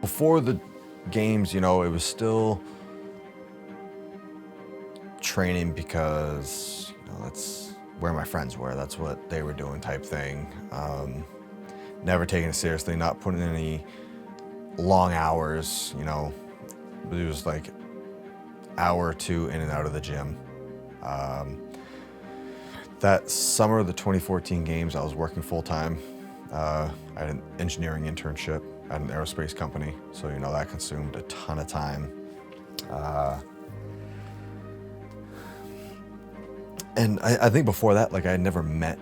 before the games, you know, it was still training because, you know, that's where my friends were. That's what they were doing type thing. Never taking it seriously, not putting in any long hours, you know. It was like hour or two in and out of the gym. That summer of the 2014 games, I was working full time. I had an engineering internship at an aerospace company, so you know that consumed a ton of time. And I think before that, like I had never met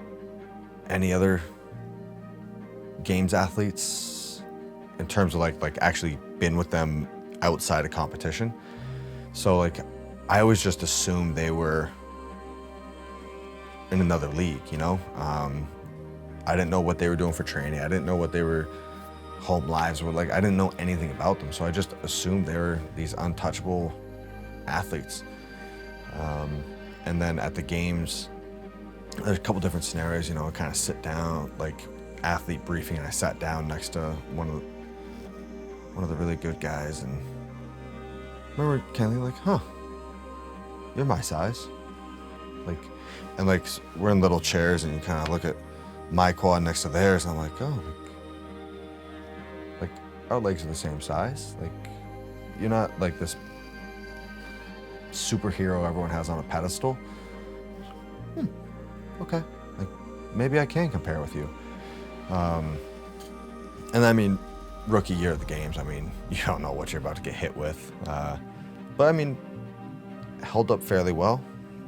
any other games athletes in terms of like actually been with them outside of competition. So like I always just assumed they were in another league, you know? I didn't know what they were doing for training. I didn't know what their home lives were like. I didn't know anything about them. So I just assumed they were these untouchable athletes. And then at the games, there's a couple different scenarios, you know, I kind of sit down, like athlete briefing, and I sat down next to one of the really good guys, and I remember kind of like, huh, you're my size. Like, and like we're in little chairs and you kind of look at my quad next to theirs and I'm like, oh, like our legs are the same size. Like you're not like this superhero everyone has on a pedestal. Okay, like maybe I can compare with you. And I mean, rookie year of the games, I mean, you don't know what you're about to get hit with. But I mean, held up fairly well.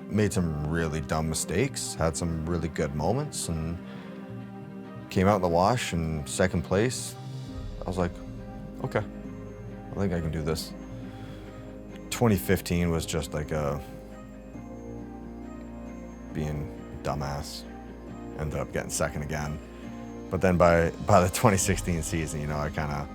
Made some really dumb mistakes, had some really good moments, and came out in the wash in second place. I was like, okay, I think I can do this. 2015 was just like being dumbass. Ended up getting second again. But then by the 2016 season, you know, I kind of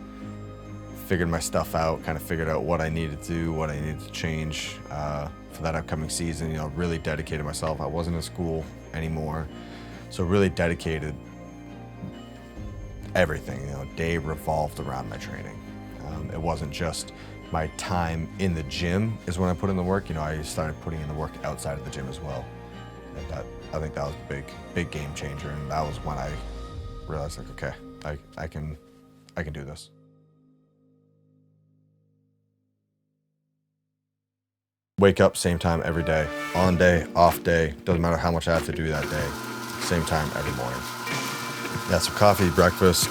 figured my stuff out, kind of figured out what I needed to do, what I needed to change for that upcoming season. You know, really dedicated myself. I wasn't in school anymore, so really dedicated everything. You know, day revolved around my training. It wasn't just my time in the gym is when I put in the work. You know, I started putting in the work outside of the gym as well. And I think that was a big game changer, and that was when I realized, like, okay, I can do this. Wake up same time every day, on day, off day, doesn't matter how much I have to do that day, same time every morning. Yeah, so coffee, breakfast.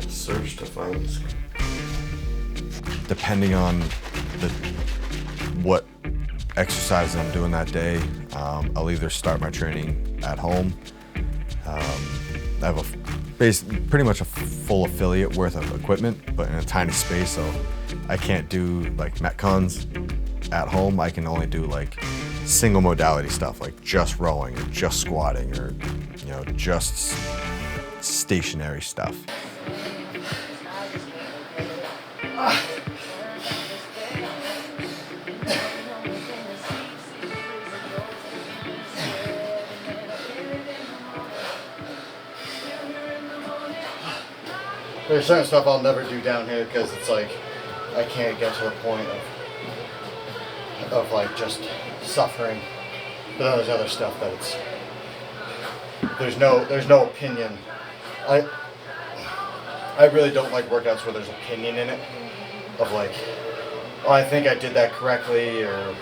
Search to find. Depending on what exercises I'm doing that day, I'll either start my training at home. I have pretty much a full affiliate worth of equipment, but in a tiny space, so I can't do like Metcons at home. I can only do like single modality stuff, like just rowing or just squatting or, you know, just stationary stuff. There's certain stuff I'll never do down here because it's like I can't get to the point of like just suffering. But then there's other stuff that it's there's no opinion. I really don't like workouts where there's opinion in it of like, oh, I think I did that correctly, or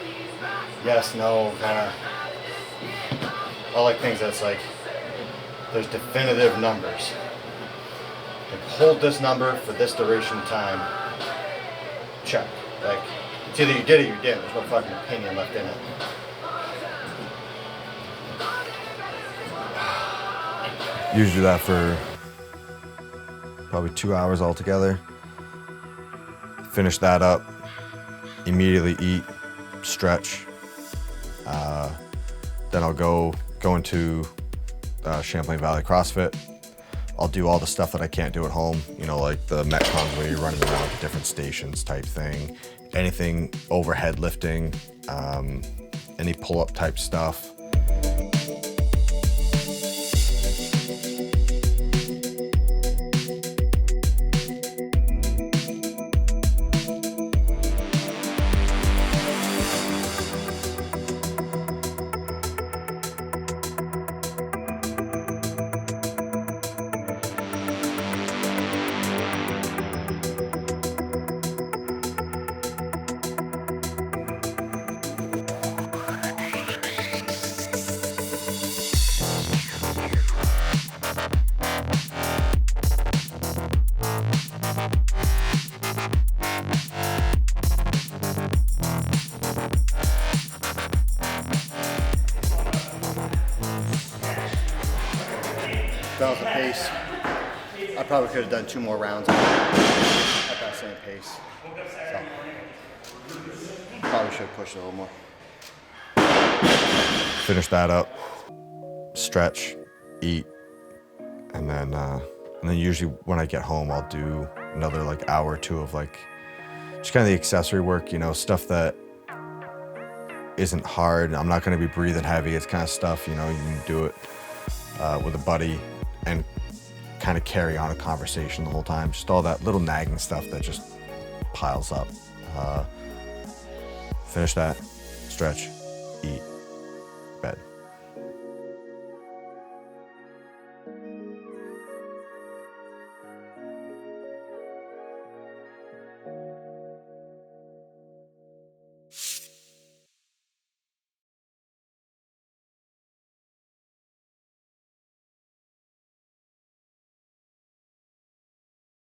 yes, no, kind of. I like things that's like there's definitive numbers. Like, hold this number for this duration of time. Check. Like, it's either you did it or you didn't. There's no fucking opinion left in it. Usually do that for probably 2 hours altogether. Finish that up, immediately eat, stretch. Then I'll go into Champlain Valley CrossFit. I'll do all the stuff that I can't do at home, you know, like the Metcons where you're running around to different stations type thing. Anything overhead lifting, any pull-up type stuff. That was the pace. I probably could have done 2 more rounds at that same pace. So, probably should have pushed it a little more. Finish that up, stretch, eat, and then usually when I get home, I'll do another like hour or 2 of like just kind of the accessory work, you know, stuff that isn't hard. I'm not going to be breathing heavy. It's kind of stuff, you know, you can do it with a buddy and kind of carry on a conversation the whole time. Just all that little nagging stuff that just piles up. Finish that, stretch, eat, bed.